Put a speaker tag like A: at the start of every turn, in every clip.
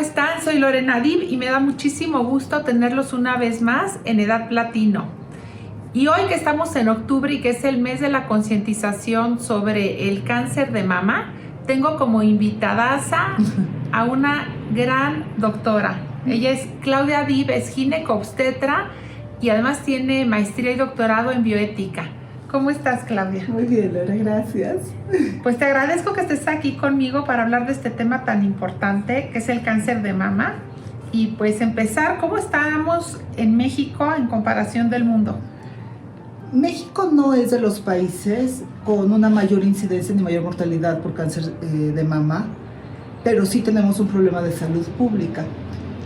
A: están? Soy Lorena Dib y me da muchísimo gusto tenerlos una vez más en Edad Platino. Y hoy que estamos en octubre y que es el mes de la concientización sobre el cáncer de mama, tengo como invitadaza a una gran doctora. Ella es Claudia Dib, es ginecobstetra y además tiene maestría y doctorado en bioética. ¿Cómo estás, Claudia?
B: Muy bien, Lore, gracias.
A: Pues te agradezco que estés aquí conmigo para hablar de este tema tan importante que es el cáncer de mama. Y pues empezar, ¿cómo estamos en México en comparación del mundo?
B: México no es de los países con una mayor incidencia ni mayor mortalidad por cáncer de mama, pero sí tenemos un problema de salud pública.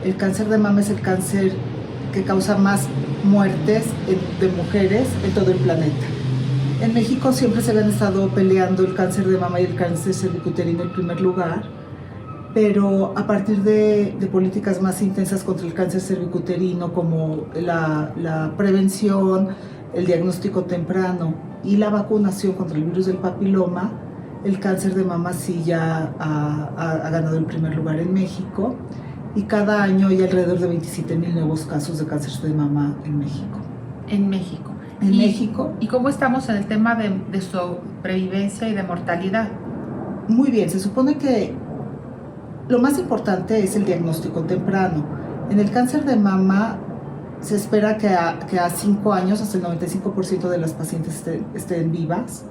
B: El cáncer de mama es el cáncer que causa más muertes de mujeres en todo el planeta. En México siempre se han estado peleando el cáncer de mama y el cáncer cervicuterino en primer lugar, pero a partir de políticas más intensas contra el cáncer cervicuterino, como la prevención, el diagnóstico temprano y la vacunación contra el virus del papiloma, el cáncer de mama sí ya ha ganado el primer lugar en México, y cada año hay alrededor de 27,000 nuevos casos de cáncer de mama en México.
A: En México.
B: México.
A: ¿Y cómo estamos en el tema de sobrevivencia y de mortalidad?
B: Muy bien, se supone que lo más importante es el diagnóstico temprano. En el cáncer de mama se espera que a 5 años hasta el 95% de las pacientes estén vivas,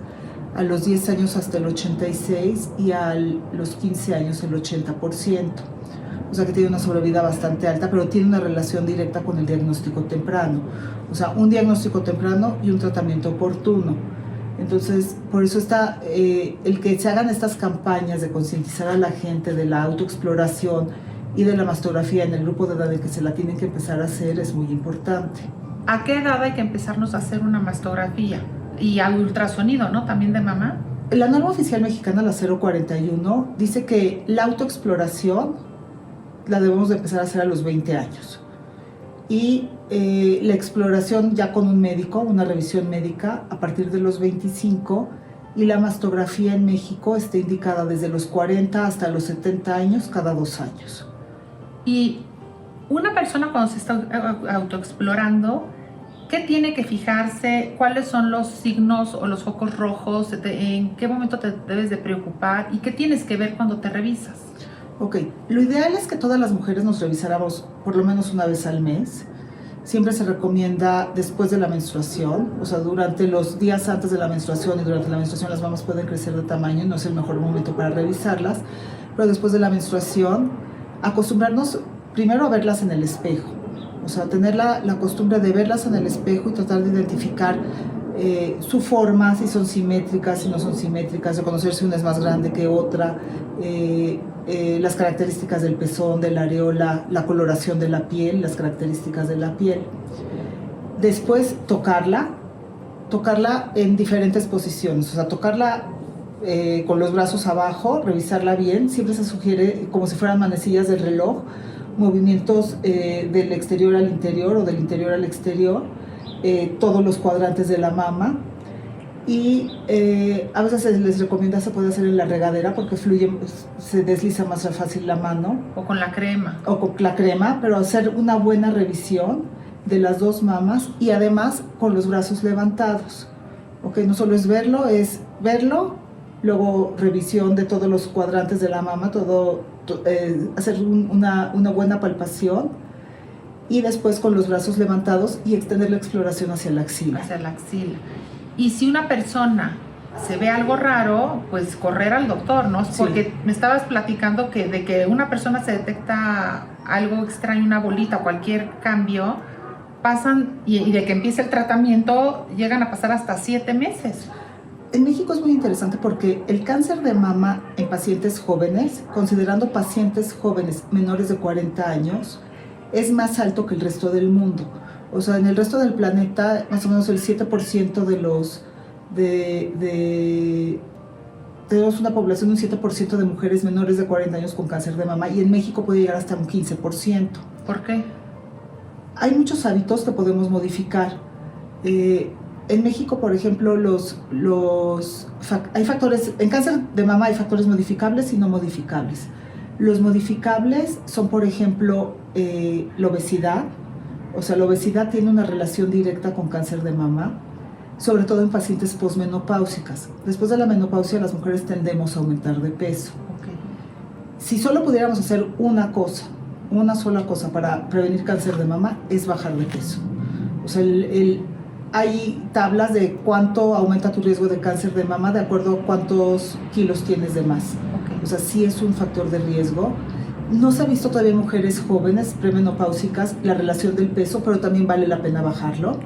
B: a los 10 años hasta el 86% y a los 15 años el 80%. O sea que tiene una sobrevida bastante alta, pero tiene una relación directa con el diagnóstico temprano. O sea, un diagnóstico temprano y un tratamiento oportuno. Entonces, por eso está el que se hagan estas campañas de concientizar a la gente de la autoexploración y de la mastografía en el grupo de edad en que se la tienen que empezar a hacer es muy importante.
A: ¿A qué edad hay que empezarnos a hacer una mastografía? Y a ultrasonido, ¿no? También de mama.
B: La norma oficial mexicana, la 041, dice que la autoexploración la debemos de empezar a hacer a los 20 años. Y la exploración ya con un médico, una revisión médica, a partir de los 25, y la mastografía en México está indicada desde los 40 hasta los 70 años, cada 2 años.
A: Y una persona cuando se está autoexplorando, ¿qué tiene que fijarse? ¿Cuáles son los signos o los focos rojos? ¿En qué momento te debes de preocupar? ¿Y qué tienes que ver cuando te revisas?
B: Ok, lo ideal es que todas las mujeres nos revisáramos por lo menos una vez al mes. Siempre se recomienda después de la menstruación, o sea, durante los días antes de la menstruación y durante la menstruación las mamas pueden crecer de tamaño, no es el mejor momento para revisarlas, pero después de la menstruación, acostumbrarnos primero a verlas en el espejo, o sea, tener la costumbre de verlas en el espejo y tratar de identificar su forma, si son simétricas, si no son simétricas, reconocer si una es más grande que otra, las características del pezón, de la areola, la coloración de la piel, las características de la piel. Después tocarla en diferentes posiciones, o sea, tocarla con los brazos abajo, revisarla bien. Siempre se sugiere, como si fueran manecillas del reloj, movimientos del exterior al interior o del interior al exterior, todos los cuadrantes de la mama. Y a veces se les recomienda, se puede hacer en la regadera porque fluye, se desliza más fácil la mano.
A: O con la crema.
B: O con la crema, pero hacer una buena revisión de las dos mamas y además con los brazos levantados. Ok, no solo es verlo, luego revisión de todos los cuadrantes de la mama, hacer una buena palpación y después con los brazos levantados y extender la exploración hacia la axila.
A: Hacia la axila. Y si una persona se ve algo raro, pues correr al doctor, ¿no? Porque sí. Me estabas platicando que de que una persona se detecta algo extraño, una bolita, cualquier cambio, pasan y de que empieza el tratamiento llegan a pasar hasta 7 meses.
B: En México es muy interesante porque el cáncer de mama en pacientes jóvenes, considerando pacientes jóvenes menores de 40 años, es más alto que el resto del mundo. O sea, en el resto del planeta, más o menos el 7% tenemos una población de un 7% de mujeres menores de 40 años con cáncer de mama, y en México puede llegar hasta un 15%.
A: ¿Por qué?
B: Hay muchos hábitos que podemos modificar. En México, por ejemplo, hay factores, en cáncer de mama hay factores modificables y no modificables. Los modificables son, por ejemplo, la obesidad. O sea, la obesidad tiene una relación directa con cáncer de mama, sobre todo en pacientes posmenopáusicas. Después de la menopausia, las mujeres tendemos a aumentar de peso.
A: Okay.
B: Si solo pudiéramos hacer una sola cosa para prevenir cáncer de mama, es bajar de peso. O sea, hay tablas de cuánto aumenta tu riesgo de cáncer de mama de acuerdo a cuántos kilos tienes de más.
A: Okay.
B: O sea, sí es un factor de riesgo. No se ha visto todavía en mujeres jóvenes premenopáusicas la relación del peso, pero también vale la pena bajarlo.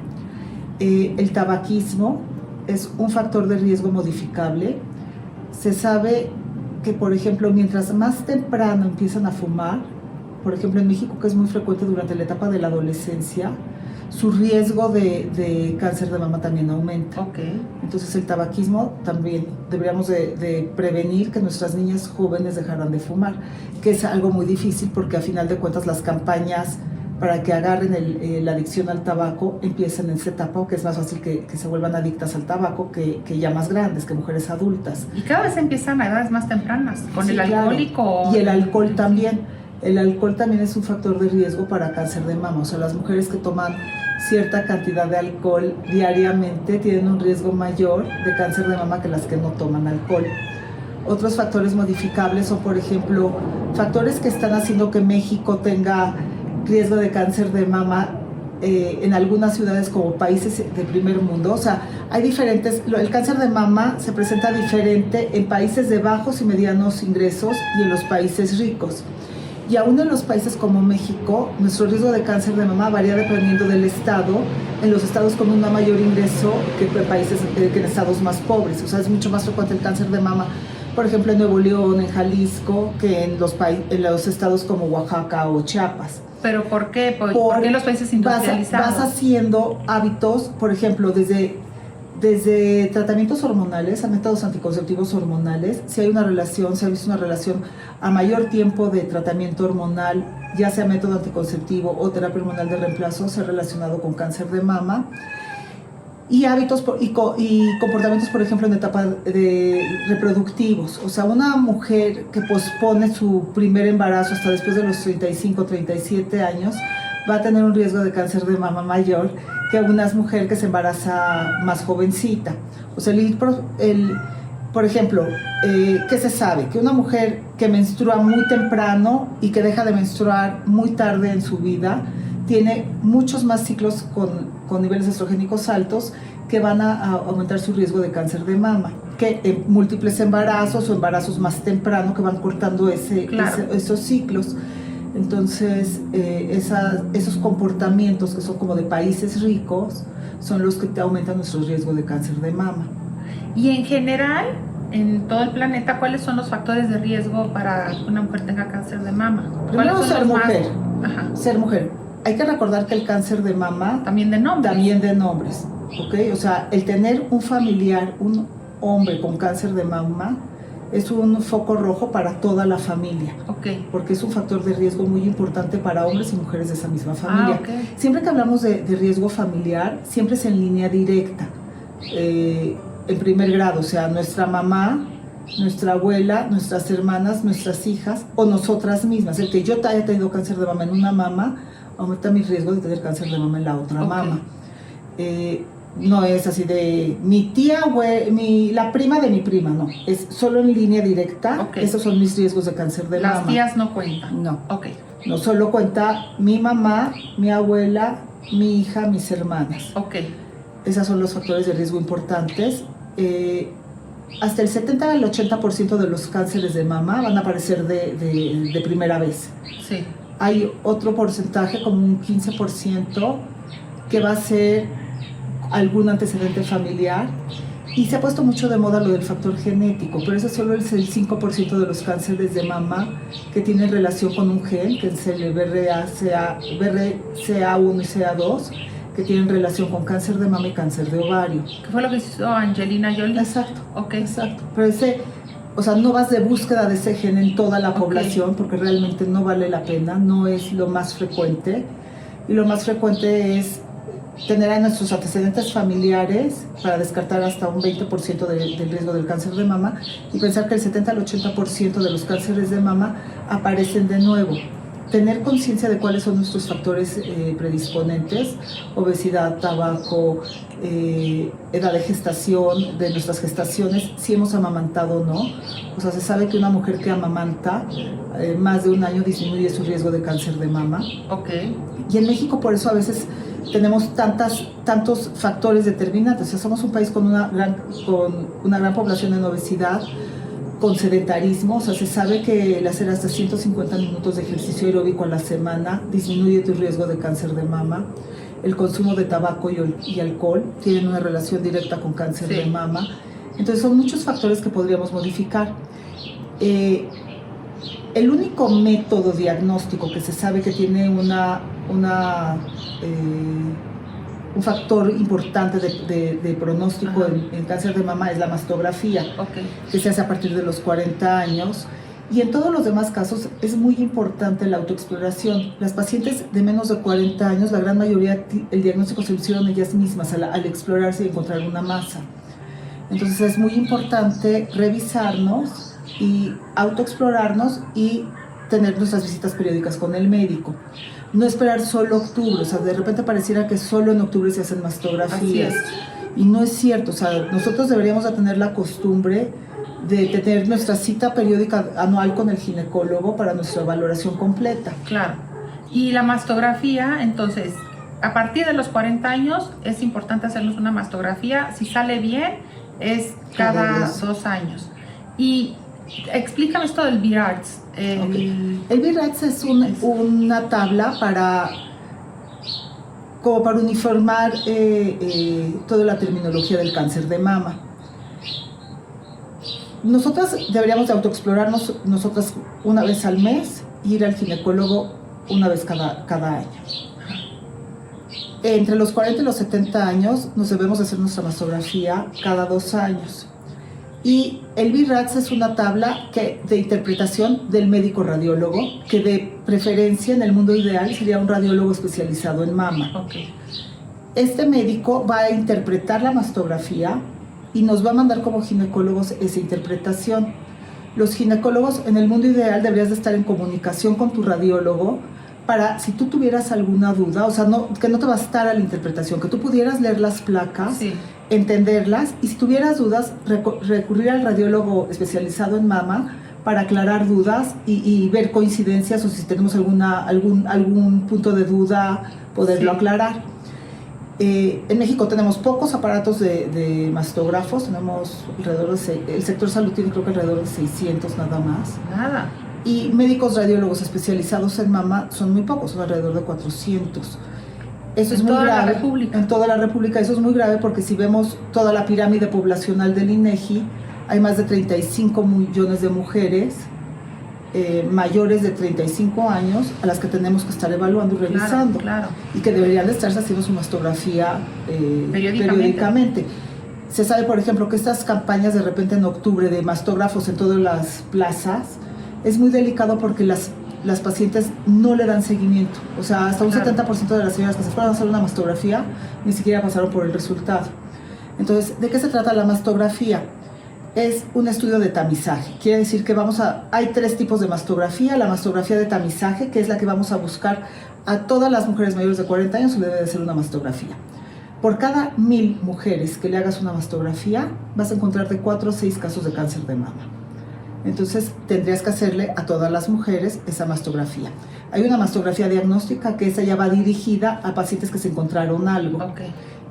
B: El tabaquismo es un factor de riesgo modificable. Se sabe que, por ejemplo, mientras más temprano empiezan a fumar, por ejemplo en México, que es muy frecuente durante la etapa de la adolescencia, su riesgo de cáncer de mama también aumenta.
A: Okay.
B: Entonces el tabaquismo también deberíamos de prevenir que nuestras niñas jóvenes dejaran de fumar, que es algo muy difícil porque a final de cuentas las campañas para que agarren la adicción al tabaco empiezan en esa etapa, que es más fácil que se vuelvan adictas al tabaco que ya más grandes, que mujeres adultas.
A: Y cada vez empiezan a edades más tempranas, con
B: Sí,
A: el alcohólico.
B: Claro. Y el alcohol también. El alcohol también es un factor de riesgo para cáncer de mama. O sea, las mujeres que toman cierta cantidad de alcohol diariamente tienen un riesgo mayor de cáncer de mama que las que no toman alcohol. Otros factores modificables son, por ejemplo, factores que están haciendo que México tenga riesgo de cáncer de mama en algunas ciudades como países de primer mundo. O sea, hay diferentes, el cáncer de mama se presenta diferente en países de bajos y medianos ingresos y en los países ricos. Y aún en los países como México, nuestro riesgo de cáncer de mama varía dependiendo del estado, en los estados con un mayor ingreso que en estados más pobres. O sea, es mucho más frecuente el cáncer de mama, por ejemplo, en Nuevo León, en Jalisco, que en los estados como Oaxaca o Chiapas.
A: ¿Pero por qué? ¿Por qué en los países industrializados?
B: Vas haciendo hábitos, por ejemplo, desde tratamientos hormonales a métodos anticonceptivos hormonales. Si hay una relación, se ha visto una relación a mayor tiempo de tratamiento hormonal, ya sea método anticonceptivo o terapia hormonal de reemplazo, se ha relacionado con cáncer de mama. Y hábitos y comportamientos, por ejemplo, en etapa de reproductivos. O sea, una mujer que pospone su primer embarazo hasta después de los 35, 37 años va a tener un riesgo de cáncer de mama mayor que una mujer que se embaraza más jovencita. O sea, por ejemplo, ¿qué se sabe? Que una mujer que menstrua muy temprano y que deja de menstruar muy tarde en su vida tiene muchos más ciclos con niveles estrogénicos altos que van a aumentar su riesgo de cáncer de mama, que múltiples embarazos o embarazos más temprano que van cortando esos ciclos. Entonces, esos comportamientos que son como de países ricos son los que te aumentan nuestro riesgo de cáncer de mama.
A: Y en general, en todo el planeta, ¿cuáles son los factores de riesgo para que una mujer tenga cáncer de mama?
B: Primero, ser mujer.
A: Ajá.
B: Ser mujer. Hay que recordar que el cáncer de mama...
A: También de nombres.
B: ¿Ok? O sea, el tener un familiar, un hombre con cáncer de mama, es un foco rojo para toda la familia.
A: Okay.
B: Porque es un factor de riesgo muy importante para hombres y mujeres de esa misma familia.
A: Okay.
B: Siempre que hablamos de riesgo familiar, siempre es en línea directa, en primer grado. O sea, nuestra mamá, nuestra abuela, nuestras hermanas, nuestras hijas o nosotras mismas. El que yo haya tenido cáncer de mama en una mama aumenta mi riesgo de tener cáncer de mama en la otra mama. No es así de mi tía, la prima de mi prima, no. Es solo en línea directa.
A: Okay.
B: Esos son mis riesgos de cáncer de mama.
A: Las tías no cuentan.
B: No.
A: Okay.
B: No, solo cuenta mi mamá, mi abuela, mi hija, mis hermanas.
A: Okay.
B: Esos son los factores de riesgo importantes. Hasta el 70 al 80% de los cánceres de mama van a aparecer de primera vez.
A: Sí.
B: Hay otro porcentaje, como un 15%, que va a ser algún antecedente familiar. Y se ha puesto mucho de moda lo del factor genético, pero eso solo es el 5% de los cánceres de mama que tienen relación con un gen, que es el BRCA1 y CA2, que tienen relación con cáncer de mama y cáncer de ovario.
A: ¿Qué fue lo que hizo Angelina Jolie?
B: Exacto.
A: Okay.
B: Exacto. Pero o sea, no vas de búsqueda de ese gen en toda la población, porque realmente no vale la pena, no es lo más frecuente. Y lo más frecuente es tener nuestros antecedentes familiares para descartar hasta un 20% del riesgo del cáncer de mama y pensar que el 70 al 80% de los cánceres de mama aparecen de nuevo. Tener conciencia de cuáles son nuestros factores predisponentes, obesidad, tabaco, edad de gestación, de nuestras gestaciones, si hemos amamantado o no. O sea, se sabe que una mujer que amamanta más de un año disminuye su riesgo de cáncer de mama.
A: Okay.
B: Y en México por eso a veces tenemos tantos factores determinantes. O sea, somos un país con una gran población en obesidad, con sedentarismo. O sea, se sabe que el hacer hasta 150 minutos de ejercicio aeróbico a la semana disminuye tu riesgo de cáncer de mama. El consumo de tabaco y alcohol tienen una relación directa con cáncer de mama. Entonces son muchos factores que podríamos modificar. El único método diagnóstico que se sabe que tiene un factor importante de pronóstico en cáncer de mama es la mastografía, que se hace a partir de los 40 años. Y en todos los demás casos es muy importante la autoexploración. Las pacientes de menos de 40 años, la gran mayoría, el diagnóstico se lo hicieron ellas mismas al explorarse y encontrar una masa. Entonces es muy importante revisarnos y autoexplorarnos y tener nuestras visitas periódicas con el médico. No esperar solo octubre, o sea, de repente pareciera que solo en octubre se hacen mastografías. Y no es cierto, o sea, nosotros deberíamos de tener la costumbre de tener nuestra cita periódica anual con el ginecólogo para nuestra valoración completa.
A: Claro. Y la mastografía, entonces, a partir de los 40 años es importante hacernos una mastografía. Si sale bien, es cada 2 años. Y explícame esto del BIRADS.
B: El BIRADS es una tabla para uniformar toda la terminología del cáncer de mama. Nosotras deberíamos de autoexplorarnos nosotras una vez al mes y ir al ginecólogo una vez cada año. Entre los 40 y los 70 años nos debemos hacer nuestra mastografía cada 2 años. Y el BIRADS es una tabla de interpretación del médico radiólogo, que de preferencia en el mundo ideal sería un radiólogo especializado en mama. Este médico va a interpretar la mastografía y nos va a mandar como ginecólogos esa interpretación. Los ginecólogos en el mundo ideal deberías de estar en comunicación con tu radiólogo para, si tú tuvieras alguna duda, o sea, que no te bastara la interpretación, que tú pudieras leer las placas, entenderlas, y si tuvieras dudas, recurrir al radiólogo especializado en mama para aclarar dudas y ver coincidencias, o si tenemos algún punto de duda, poderlo aclarar. En México tenemos pocos aparatos de mastógrafos, tenemos alrededor el sector salud tiene creo que alrededor de 600 nada más. Y médicos radiólogos especializados en mama son muy pocos, son alrededor de 400. Eso es muy grave. En toda la República. Eso es muy grave porque si vemos toda la pirámide poblacional del INEGI, hay más de 35 millones de mujeres mayores de 35 años a las que tenemos que estar evaluando y revisando. Y que deberían de estarse haciendo su mastografía periódicamente. Se sabe, por ejemplo, que estas campañas de repente en octubre de mastógrafos en todas las plazas es muy delicado porque las pacientes no le dan seguimiento. O sea, hasta un 70% de las señoras que se fueron a hacer una mastografía ni siquiera pasaron por el resultado. Entonces, ¿de qué se trata la mastografía? Es un estudio de tamizaje. Quiere decir que hay 3 tipos de mastografía. La mastografía de tamizaje, que es la que vamos a buscar a todas las mujeres mayores de 40 años, se le debe de hacer una mastografía. Por cada 1000 mujeres que le hagas una mastografía, vas a encontrar de 4 a 6 casos de cáncer de mama. Entonces tendrías que hacerle a todas las mujeres esa mastografía. Hay una mastografía diagnóstica que esa ya va dirigida a pacientes que se encontraron algo.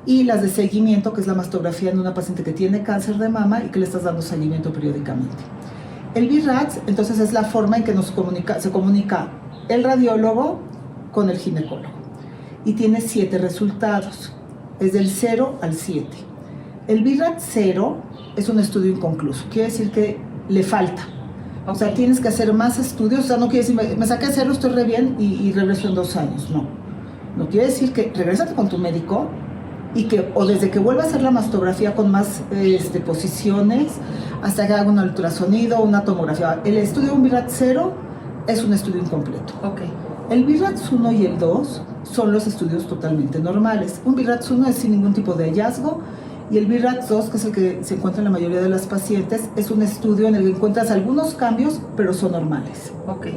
B: Y las de seguimiento, que es la mastografía en una paciente que tiene cáncer de mama y que le estás dando seguimiento periódicamente. El BIRADS, entonces, es la forma en que se comunica el radiólogo con el ginecólogo. Y tiene 7 resultados, es del 0 al 7. El BIRADS 0 es un estudio inconcluso, quiere decir que le falta. O sea, tienes que hacer más estudios. O sea, no quiere decir, me saqué 0, estoy re bien y regreso en 2 años. No quiere decir que regrésate con tu médico o desde que vuelva a hacer la mastografía con más posiciones hasta que haga un ultrasonido o una tomografía. El estudio de un BIRADS 0 es un estudio incompleto. El BIRATS 1 y el 2 son los estudios totalmente normales. Un BIRATS 1 es sin ningún tipo de hallazgo y el BIRATS 2, que es el que se encuentra en la mayoría de las pacientes, es un estudio en el que encuentras algunos cambios, pero son normales.
A: Ok.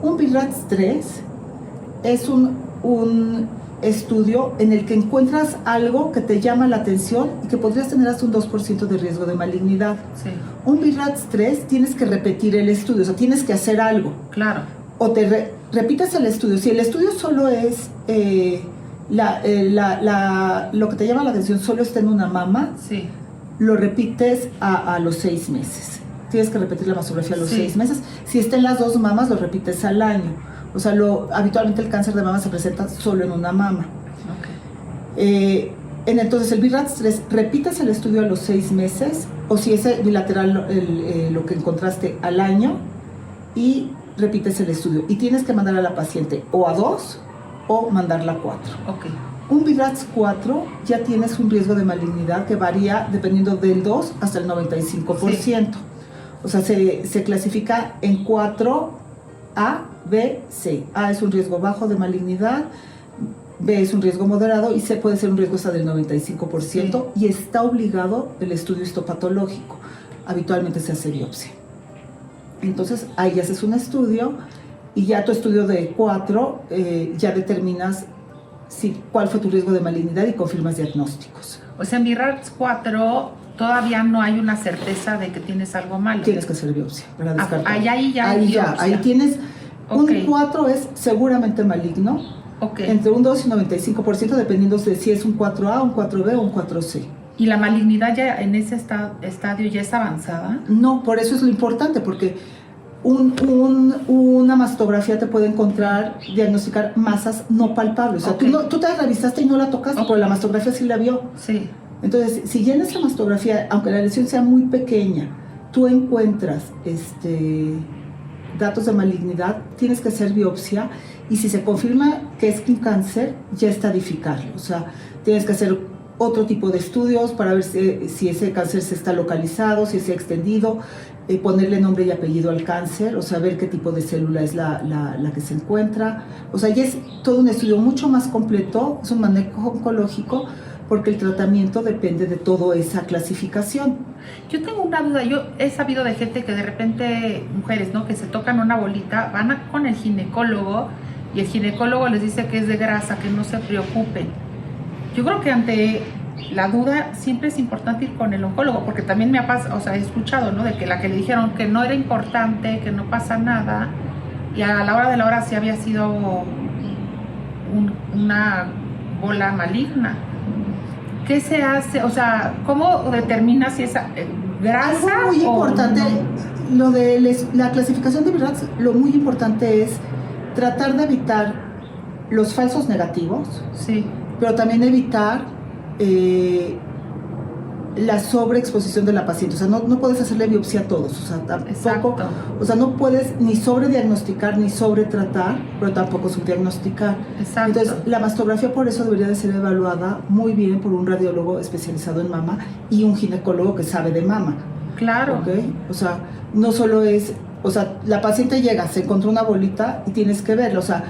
B: Un BIRATS 3 es un estudio en el que encuentras algo que te llama la atención y que podrías tener hasta un 2% de riesgo de malignidad.
A: Sí.
B: Un BIRATS 3 tienes que repetir el estudio, o sea, tienes que hacer algo.
A: Claro.
B: O te repites el estudio. Si el estudio solo es lo que te llama la atención, solo está en una mama,
A: Sí.
B: lo repites a los 6 meses. Tienes que repetir la mastografía a los
A: Sí.
B: 6 meses. Si está en las 2 mamas, lo repites al año. O sea, habitualmente el cáncer de mama se presenta solo en una mama.
A: Ok.
B: Entonces, el BIRATS 3, repites el estudio a los 6 meses, o si es bilateral lo que encontraste al año, y repites el estudio. Y tienes que mandar a la paciente o a 2 o mandarla a 4.
A: Ok.
B: Un BIRATS 4 ya tienes un riesgo de malignidad que varía dependiendo del 2 hasta el 95%. Sí. O sea, se clasifica en 4 A, B, C. A es un riesgo bajo de malignidad, B es un riesgo moderado y C puede ser un riesgo hasta del 95%. Sí. Y está obligado el estudio histopatológico. Habitualmente se hace biopsia. Entonces ahí haces un estudio y ya tu estudio de 4 ya determinas cuál fue tu riesgo de malignidad y confirmas diagnósticos.
A: O sea, en BIRATS 4 todavía no hay una certeza de que tienes algo malo.
B: Tienes que hacer biopsia para descartar. Ahí tienes, okay. Un 4 es seguramente maligno, okay. Entre un 2 y 95% dependiendo de si es un 4A, un 4B o un 4C.
A: ¿Y la malignidad ya en ese estadio ya es avanzada?
B: No, por eso es lo importante, porque una mastografía te puede diagnosticar masas no palpables. O sea, okay. tú te revisaste y no la tocaste, okay. Pero la mastografía sí la vio.
A: Sí.
B: Entonces, si ya en esa mastografía, aunque la lesión sea muy pequeña, tú encuentras datos de malignidad, tienes que hacer biopsia y si se confirma que es un cáncer, ya estadificarlo. O sea, tienes que hacer otro tipo de estudios para ver si ese cáncer se está localizado, si se ha extendido, ponerle nombre y apellido al cáncer, o sea, ver qué tipo de célula es la que se encuentra. O sea, ya es todo un estudio mucho más completo, es un manejo oncológico, porque el tratamiento depende de toda esa clasificación.
A: Yo tengo una duda, yo he sabido de gente que de repente, mujeres, ¿no?, que se tocan una bolita, van con el ginecólogo y el ginecólogo les dice que es de grasa, que no se preocupen. Yo creo que ante la duda siempre es importante ir con el oncólogo, porque también me ha pasado, o sea, he escuchado, ¿no?, de que la que le dijeron que no era importante, que no pasa nada, y a la hora de la hora sí había sido una bola maligna. ¿Qué se hace? O sea, ¿cómo determinas si es grasa?
B: Algo muy importante, no? Lo de la clasificación de BIRATS, lo muy importante es tratar de evitar los falsos negativos,
A: sí,
B: pero también evitar la sobreexposición de la paciente. O sea, no puedes hacerle biopsia a todos. O sea, tampoco, o sea, no puedes ni sobrediagnosticar ni sobretratar, pero tampoco subdiagnosticar.
A: Exacto.
B: Entonces, la mastografía por eso debería de ser evaluada muy bien por un radiólogo especializado en mama y un ginecólogo que sabe de mama.
A: Claro.
B: ¿Okay? O sea, no solo es, o sea, la paciente llega, se encontró una bolita y tienes que verla. O sea,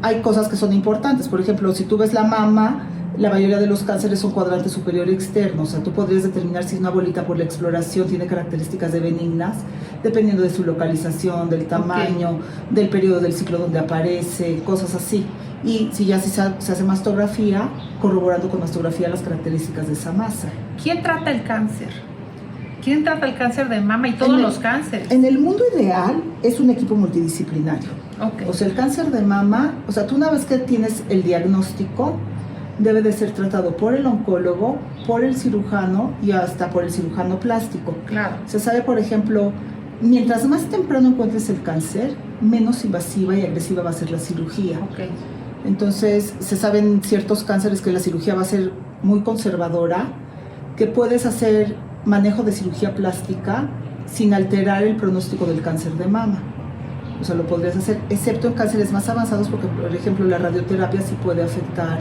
B: hay cosas que son importantes. Por ejemplo, si tú ves la mama, la mayoría de los cánceres son cuadrante superior y externo. O sea, tú podrías determinar si una bolita por la exploración tiene características de benignas, dependiendo de su localización, del tamaño, okay, del periodo del ciclo donde aparece, cosas así. Y si ya se hace mastografía, corroborando con mastografía las características de esa masa.
A: ¿Quién trata el cáncer? ¿Quién trata el cáncer de mama y todos los cánceres?
B: En el mundo ideal es un equipo multidisciplinario.
A: Okay.
B: O sea, el cáncer de mama, o sea, tú una vez que tienes el diagnóstico, debe de ser tratado por el oncólogo, por el cirujano y hasta por el cirujano plástico.
A: Claro.
B: Se sabe, por ejemplo, mientras más temprano encuentres el cáncer, menos invasiva y agresiva va a ser la cirugía.
A: Okay.
B: Entonces, se saben ciertos cánceres que la cirugía va a ser muy conservadora, que puedes hacer manejo de cirugía plástica sin alterar el pronóstico del cáncer de mama. O sea, lo podrías hacer, excepto en cánceres más avanzados, porque, por ejemplo, la radioterapia sí puede afectar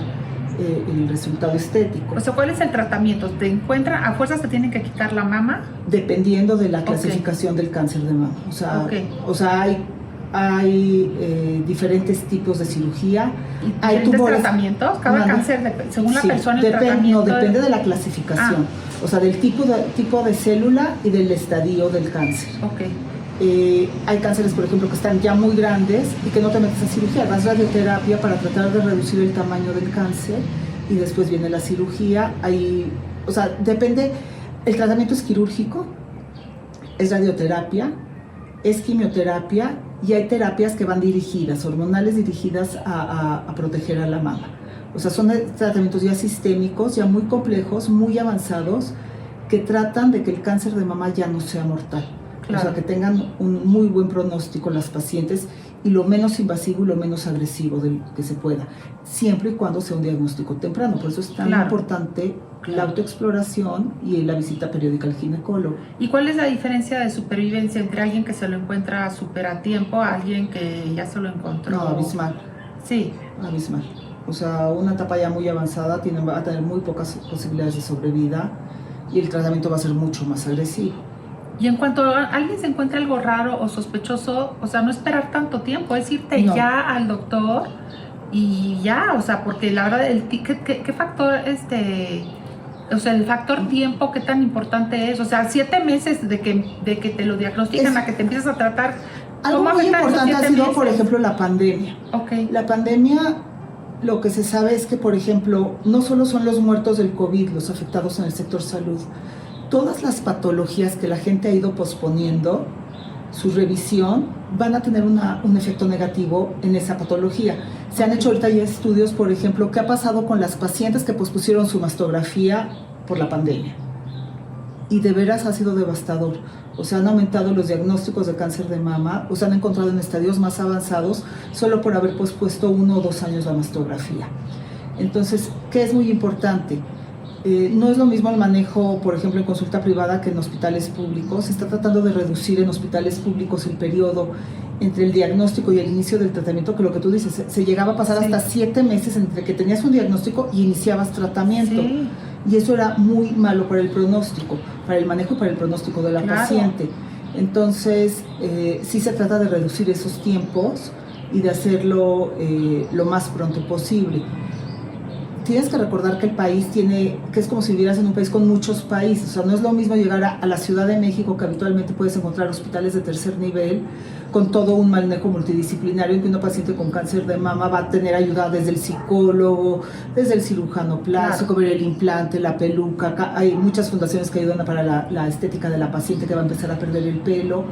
B: el resultado estético.
A: O sea, ¿cuál es el tratamiento? ¿Te encuentran, a fuerzas te tienen que quitar la mama?
B: Dependiendo de la clasificación del cáncer de mama. O sea, hay diferentes tipos de cirugía.
A: ¿Hay diferentes tratamientos? Cada cáncer, según la persona, el tratamiento...
B: No, depende de la clasificación. O sea, del tipo de célula y del estadio del cáncer. Hay cánceres, por ejemplo, que están ya muy grandes y que no te metes a cirugía, das radioterapia para tratar de reducir el tamaño del cáncer y después viene la cirugía. O sea, depende, el tratamiento es quirúrgico, es radioterapia, es quimioterapia y hay terapias que van dirigidas, hormonales dirigidas a proteger a la mama. O sea, son tratamientos ya sistémicos, ya muy complejos, muy avanzados, que tratan de que el cáncer de mama ya no sea mortal. Claro. O sea, que tengan un muy buen pronóstico las pacientes y lo menos invasivo y lo menos agresivo que se pueda, siempre y cuando sea un diagnóstico temprano. Por eso es tan importante la autoexploración y la visita periódica al ginecólogo.
A: ¿Y cuál es la diferencia de supervivencia entre alguien que se lo encuentra súper a tiempo a alguien que ya se lo encontró?
B: No, abismal.
A: Sí.
B: Abismal. O sea, una etapa ya muy avanzada va a tener muy pocas posibilidades de sobrevida y el tratamiento va a ser mucho más agresivo.
A: Y en cuanto a alguien se encuentra algo raro o sospechoso, o sea, no esperar tanto tiempo, es irte ya al doctor y ya, o sea, porque la verdad, ¿qué factor, o sea, el factor tiempo, qué tan importante es? O sea, 7 meses de que te lo diagnostican a que te empiezas a tratar.
B: Algo muy importante ha sido, por ejemplo, la pandemia. La pandemia, lo que se sabe es que, por ejemplo, no solo son los muertos del COVID los afectados en el sector salud, todas las patologías que la gente ha ido posponiendo su revisión van a tener un efecto negativo en esa patología. Se han hecho ahorita ya estudios, por ejemplo, qué ha pasado con las pacientes que pospusieron su mastografía por la pandemia. Y de veras ha sido devastador. O sea, han aumentado los diagnósticos de cáncer de mama, o se han encontrado en estadios más avanzados solo por haber pospuesto 1 o 2 años la mastografía. Entonces, ¿qué es muy importante? No es lo mismo el manejo, por ejemplo, en consulta privada que en hospitales públicos. Se está tratando de reducir en hospitales públicos el periodo entre el diagnóstico y el inicio del tratamiento, que lo que tú dices, se llegaba a pasar hasta 7 meses entre que tenías un diagnóstico y iniciabas tratamiento. Y eso era muy malo para el pronóstico, para el manejo y para el pronóstico de la paciente. Entonces, sí se trata de reducir esos tiempos y de hacerlo lo más pronto posible. Tienes que recordar que el país que es como si vivieras en un país con muchos países. O sea, no es lo mismo llegar a la Ciudad de México, que habitualmente puedes encontrar hospitales de tercer nivel, con todo un manejo multidisciplinario, en que una paciente con cáncer de mama va a tener ayuda desde el psicólogo, desde el cirujano plástico, ver el implante, la peluca. Hay muchas fundaciones que ayudan para la estética de la paciente que va a empezar a perder el pelo.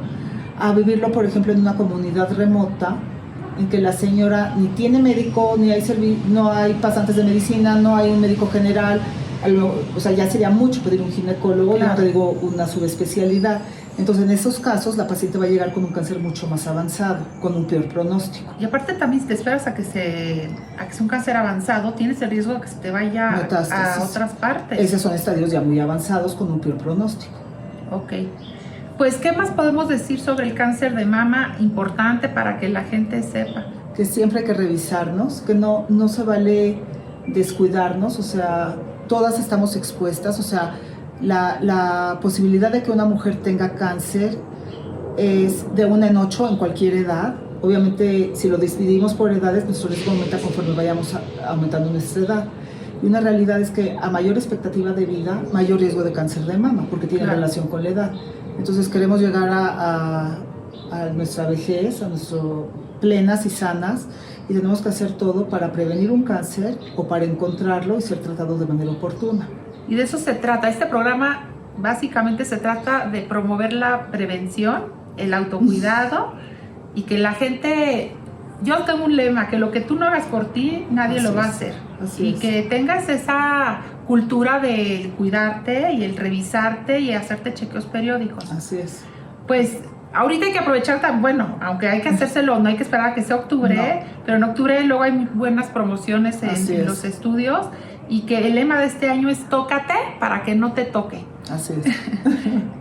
B: A vivirlo, por ejemplo, en una comunidad remota, en que la señora ni tiene médico, no hay pasantes de medicina, no hay un médico general. O sea, ya sería mucho pedir un ginecólogo, ya no te digo una subespecialidad. Entonces, en esos casos, la paciente va a llegar con un cáncer mucho más avanzado, con un peor pronóstico.
A: Y aparte también, si te esperas a que sea un cáncer avanzado, tienes el riesgo de que se te vaya a otras partes.
B: Esos son estadios ya muy avanzados con un peor pronóstico.
A: Pues, ¿qué más podemos decir sobre el cáncer de mama importante para que la gente sepa?
B: Que siempre hay que revisarnos, que no se vale descuidarnos, o sea, todas estamos expuestas, o sea, la posibilidad de que una mujer tenga cáncer es de 1 en 8 en cualquier edad. Obviamente, si lo dividimos por edades, nuestro riesgo aumenta conforme vayamos aumentando nuestra edad. Y una realidad es que a mayor expectativa de vida, mayor riesgo de cáncer de mama, porque tiene relación con la edad. Entonces queremos llegar a nuestra vejez, a nuestro plenas y sanas, y tenemos que hacer todo para prevenir un cáncer o para encontrarlo y ser tratado de manera oportuna.
A: Y de eso se trata. Este programa básicamente se trata de promover la prevención, el autocuidado y que la gente... Yo tengo un lema, que lo que tú no hagas por ti, nadie lo va a hacer. Y que tengas esa cultura de cuidarte y el revisarte y hacerte chequeos periódicos.
B: Así es.
A: Pues ahorita hay que aprovechar aunque hay que hacérselo, no hay que esperar a que sea octubre, pero en octubre luego hay muy buenas promociones en los estudios, y que el lema de este año es tócate para que no te toque.
B: Así es.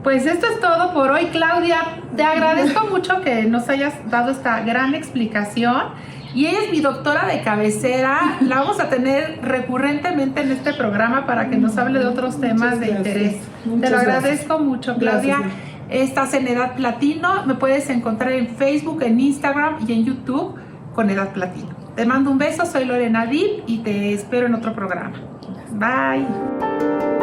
A: Pues esto es todo por hoy, Claudia. Te agradezco mucho que nos hayas dado esta gran explicación. Y ella es mi doctora de cabecera. La vamos a tener recurrentemente en este programa para que nos hable de otros temas de interés. Te lo agradezco mucho, Claudia. Estás en Edad Platino, me puedes encontrar en Facebook, en Instagram y en YouTube con Edad Platino. Te mando un beso, soy Lorena Dib y te espero en otro programa. Bye.